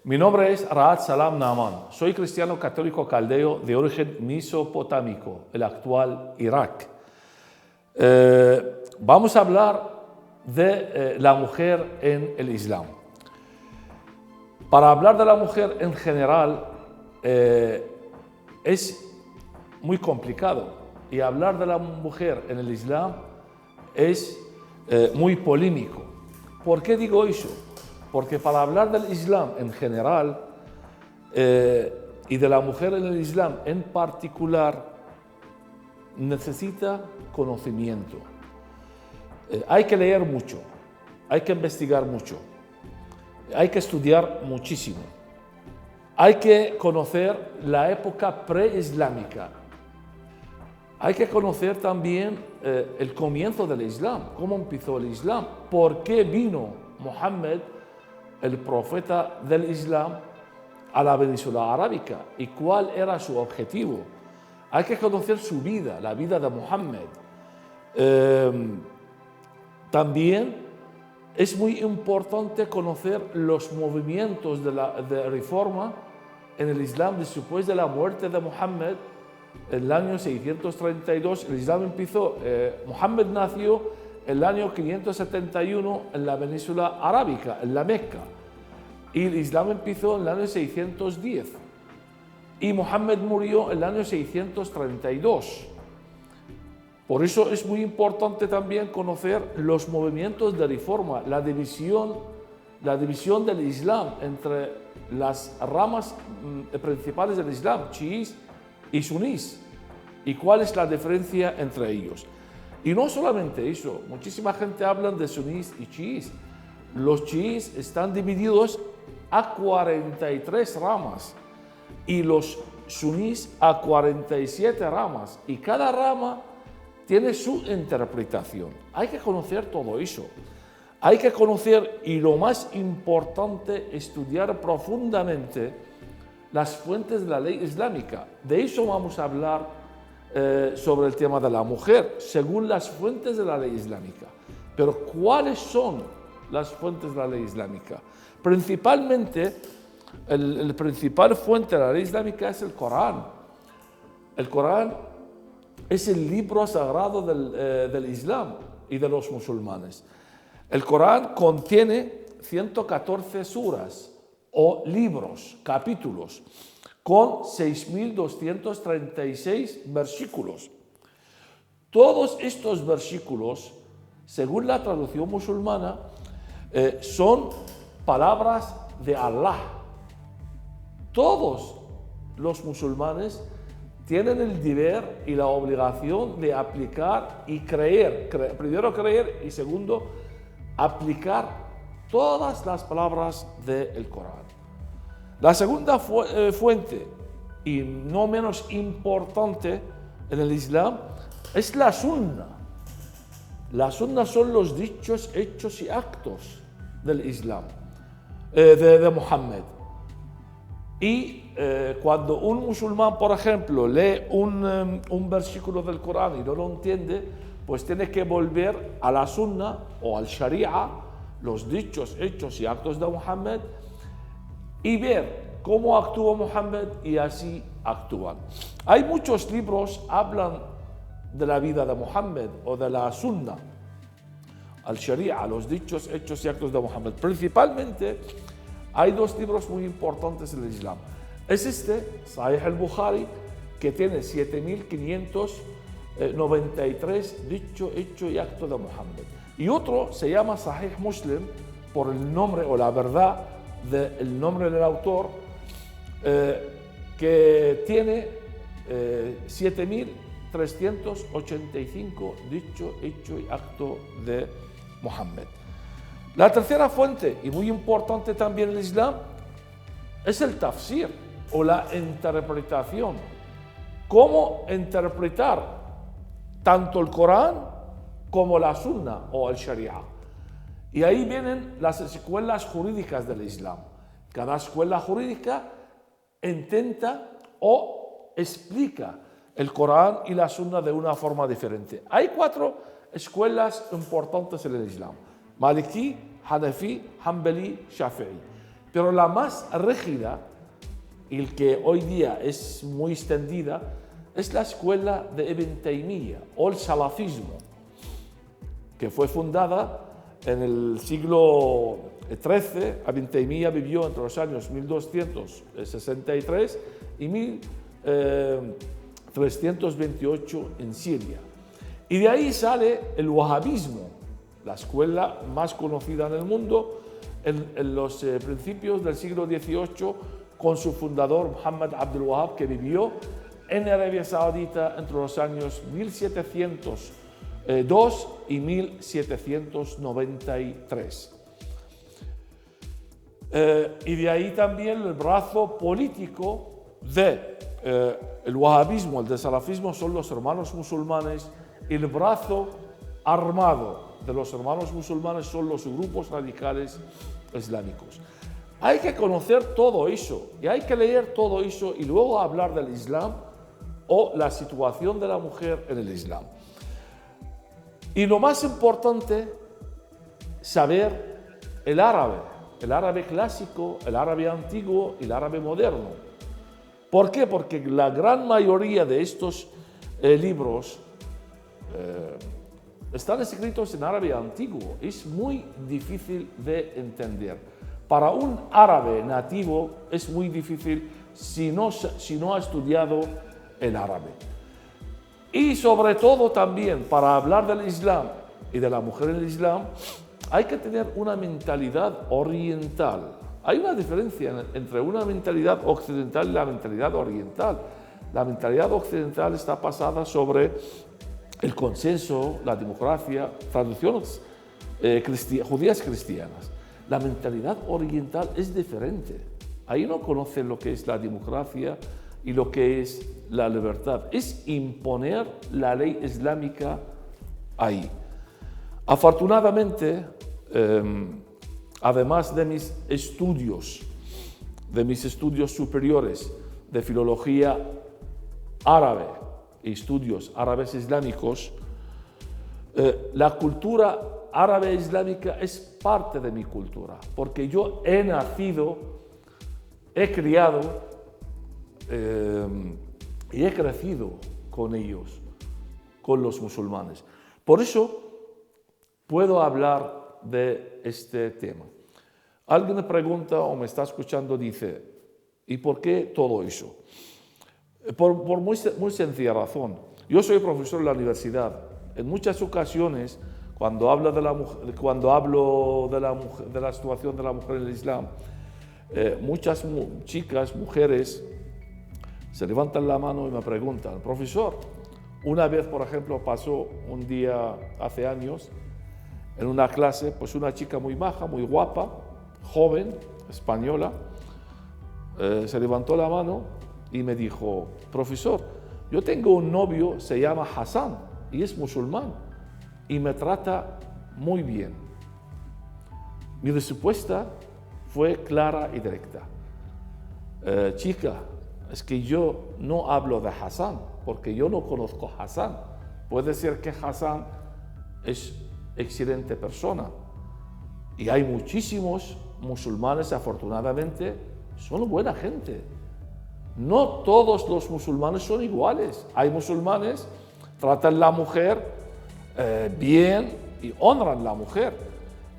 Mi nombre es Raad Salam Naaman. Soy cristiano católico caldeo de origen mesopotámico, el actual Irak. Vamos a hablar de la mujer en el Islam. Para hablar de la mujer en general es muy complicado, y hablar de la mujer en el Islam es muy polémico. ¿Por qué digo eso? Porque para hablar del Islam en general y de la mujer en el Islam en particular, necesita conocimiento. Hay que leer mucho, hay que investigar mucho, hay que estudiar muchísimo. Hay que conocer la época preislámica. Hay que conocer también el comienzo del Islam, cómo empezó el Islam, por qué vino Muhammad, el profeta del Islam, a la península arábica y cuál era su objetivo. Hay que conocer su vida, la vida de Muhammad. También es muy importante conocer los movimientos de reforma en el Islam después de la muerte de Muhammad. En el año 632 el Islam empezó. Muhammad nació el año 571 en la península arábica, en la Meca, y el Islam empezó en el año 610 y Muhammad murió en el año 632. Por eso es muy importante también conocer los movimientos de reforma, la división del Islam entre las ramas principales del Islam, chiíes y sunís, y cuál es la diferencia entre ellos. Y no solamente eso, muchísima gente habla de sunís y chiíes. Los chiíes están divididos a 43 ramas y los sunís a 47 ramas, y cada rama tiene su interpretación. Hay que conocer todo eso. Hay que conocer, y lo más importante, estudiar profundamente las fuentes de la ley islámica. De eso vamos a hablar sobre el tema de la mujer, según las fuentes de la ley islámica. Pero ¿cuáles son las fuentes de la ley islámica? Principalmente, la principal fuente de la ley islámica es el Corán. El Corán es el libro sagrado del Islam y de los musulmanes. El Corán contiene 114 suras o libros, capítulos, con 6.236 versículos. Todos estos versículos, según la traducción musulmana, son palabras de Allah. Todos los musulmanes tienen el deber y la obligación de aplicar y creer. Primero creer y segundo, aplicar todas las palabras del Corán. La segunda fuente, y no menos importante en el Islam, es la Sunna. La Sunna son los dichos, hechos y actos del Islam, de Muhammad. Y cuando un musulmán, por ejemplo, lee un versículo del Corán y no lo entiende, pues tiene que volver a la Sunna o al Sharia, los dichos, hechos y actos de Muhammad, y ver cómo actuó Muhammad, y así actúan. Hay muchos libros que hablan de la vida de Muhammad o de la Sunna, al Sharia, los dichos, hechos y actos de Muhammad. Principalmente hay dos libros muy importantes en el Islam. Es Sahih al-Bukhari, que tiene 7.593 dicho, hecho y acto de Muhammad. Y otro se llama Sahih Muslim, por el nombre o la verdad del nombre del autor, que tiene 7.385 dicho, hecho y acto de Muhammad. La tercera fuente, y muy importante también en el Islam, es el tafsir o la interpretación. Cómo interpretar tanto el Corán como la Sunna o el Sharia. Y ahí vienen las escuelas jurídicas del Islam. Cada escuela jurídica intenta o explica el Corán y la Sunna de una forma diferente. Hay 4 escuelas importantes en el Islam: Maliki, Hanafi, Hanbali, Shafi'i. Pero la más rígida y el que hoy día es muy extendida es la escuela de Ibn Taymiyyah o el salafismo, que fue fundada en el siglo XIII. Ibn Taymiyyah vivió entre los años 1263 y 1328 en Siria. Y de ahí sale el wahabismo, la escuela más conocida en el mundo, en los principios del siglo XVIII, con su fundador Muhammad Abdul Wahhab, que vivió en Arabia Saudita entre los años 1702 y 1793. Y de ahí también el brazo político del wahabismo, el del salafismo, son los hermanos musulmanes, y el brazo armado de los hermanos musulmanes son los grupos radicales islámicos. Hay que conocer todo eso y hay que leer todo eso y luego hablar del Islam o la situación de la mujer en el Islam. Y lo más importante, saber el árabe clásico, el árabe antiguo y el árabe moderno. ¿Por qué? Porque la gran mayoría de estos libros están escritos en árabe antiguo. Es muy difícil de entender. Para un árabe nativo es muy difícil si no ha estudiado el árabe. Y sobre todo también para hablar del Islam y de la mujer en el Islam hay que tener una mentalidad oriental. Hay una diferencia entre una mentalidad occidental y la mentalidad oriental. La mentalidad occidental está basada sobre el consenso, la democracia, tradiciones judías cristianas. La mentalidad oriental es diferente. Ahí no conocen lo que es la democracia y lo que es la libertad. Es imponer la ley islámica ahí. Afortunadamente, además de mis estudios superiores de filología árabe y estudios árabes islámicos, la cultura árabe islámica es parte de mi cultura, porque yo he nacido, he criado y he crecido con ellos, con los musulmanes. Por eso puedo hablar de este tema. Alguien me pregunta o me está escuchando, dice, ¿y por qué todo eso? Por muy sencilla razón. Yo soy profesor en la universidad. En muchas ocasiones, cuando hablo de la situación de la mujer en el Islam, muchas chicas, mujeres, se levantan la mano y me preguntan, profesor, una vez, por ejemplo, pasó un día hace años, en una clase, pues una chica muy maja, muy guapa, joven, española, se levantó la mano y me dijo, profesor, yo tengo un novio, se llama Hassan y es musulmán y me trata muy bien. Mi respuesta fue clara y directa. Chica, es que yo no hablo de Hassan porque yo no conozco a Hassan. Puede ser que Hassan es excelente persona y hay muchísimos musulmanes, afortunadamente, son buena gente. No todos los musulmanes son iguales. Hay musulmanes que tratan a la mujer bien y honran a la mujer.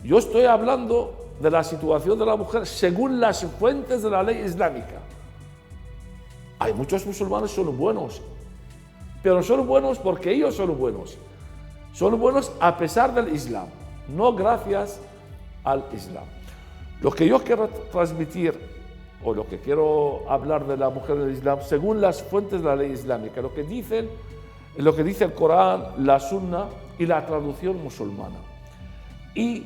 Yo estoy hablando de la situación de la mujer según las fuentes de la ley islámica. Hay muchos musulmanes que son buenos, pero son buenos porque ellos son buenos. Son buenos a pesar del Islam, no gracias al Islam. Lo que yo quiero transmitir o lo que quiero hablar de la mujer en el Islam, según las fuentes de la ley islámica, lo que dice el Corán, la Sunna y la traducción musulmana. Y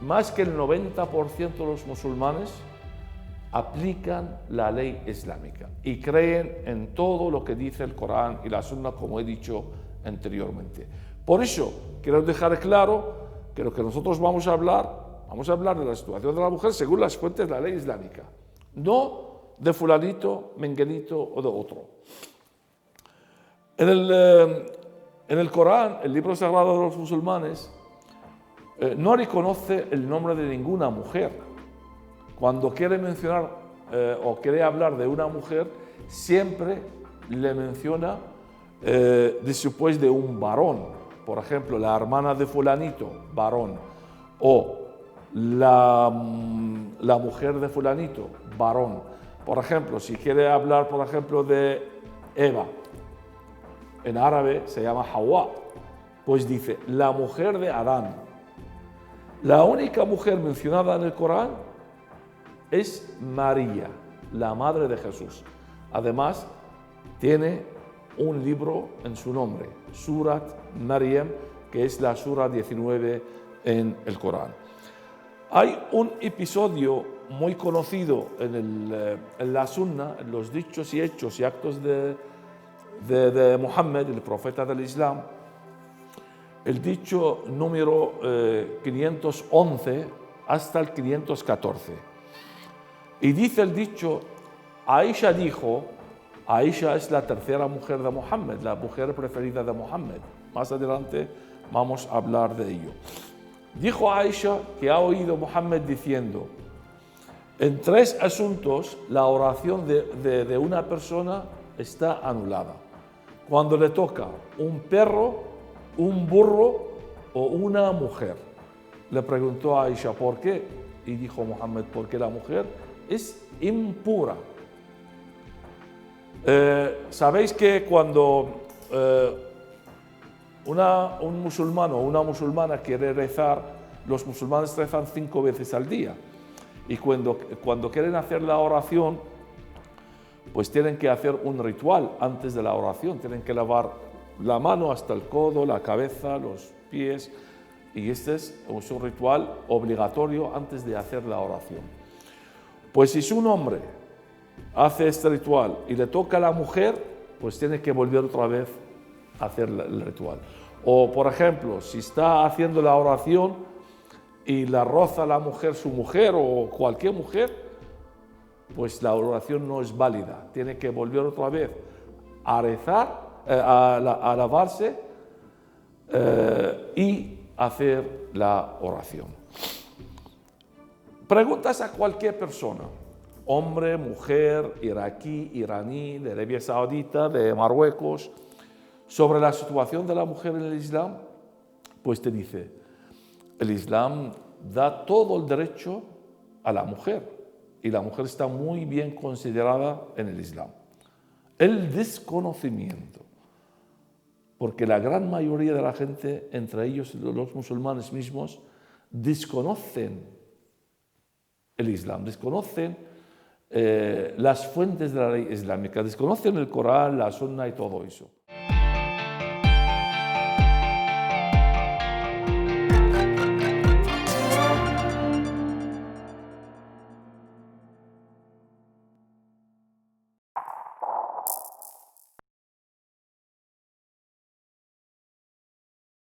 más que el 90% de los musulmanes aplican la ley islámica y creen en todo lo que dice el Corán y la Sunna, como he dicho anteriormente. Por eso quiero dejar claro que lo que nosotros vamos a hablar de la situación de la mujer según las fuentes de la ley islámica, no de fulanito, menganito o de otro. En el Corán, el libro sagrado de los musulmanes, no reconoce el nombre de ninguna mujer. cuando quiere mencionar o quiere hablar de una mujer, siempre le menciona después de un varón. Por ejemplo, la hermana de fulanito, varón. O la mujer de fulanito, varón. Por ejemplo, si quiere hablar, por ejemplo, de Eva, en árabe se llama Hawa, pues dice la mujer de Adán. La única mujer mencionada en el Corán es María, la madre de Jesús. Además, tiene un libro en su nombre, Surat Maryam, que es la Sura 19 en el Corán. Hay un episodio muy conocido en la Sunna, en los dichos y hechos y actos de Muhammad, el profeta del Islam, el dicho número 511 hasta el 514. Y dice el dicho, Aisha dijo, Aisha es la tercera mujer de Muhammad, la mujer preferida de Muhammad. Más adelante vamos a hablar de ello. Dijo Aisha que ha oído Muhammad diciendo, en 3 asuntos la oración de una persona está anulada. Cuando le toca un perro, un burro o una mujer. Le preguntó a Aisha, ¿por qué? Y dijo Muhammad, porque la mujer es impura. Sabéis que cuando un musulmán o una musulmana quiere rezar, los musulmanes rezan 5 veces al día. Y cuando quieren hacer la oración, pues tienen que hacer un ritual antes de la oración. Tienen que lavar la mano hasta el codo, la cabeza, los pies. Y este es un ritual obligatorio antes de hacer la oración. Pues si un hombre hace este ritual y le toca a la mujer, pues tiene que volver otra vez a hacer el ritual. O, por ejemplo, si está haciendo la oración y la roza la mujer, su mujer o cualquier mujer, pues la oración no es válida. Tiene que volver otra vez a rezar, a lavarse y hacer la oración. Preguntas a cualquier persona, hombre, mujer, iraquí, iraní, de Arabia Saudita, de Marruecos, sobre la situación de la mujer en el Islam, pues te dice, el Islam da todo el derecho a la mujer y la mujer está muy bien considerada en el Islam. El desconocimiento, porque la gran mayoría de la gente, entre ellos los musulmanes mismos, desconocen el Islam, desconocen las fuentes de la ley islámica, desconocen el Corán, la Sunna y todo eso.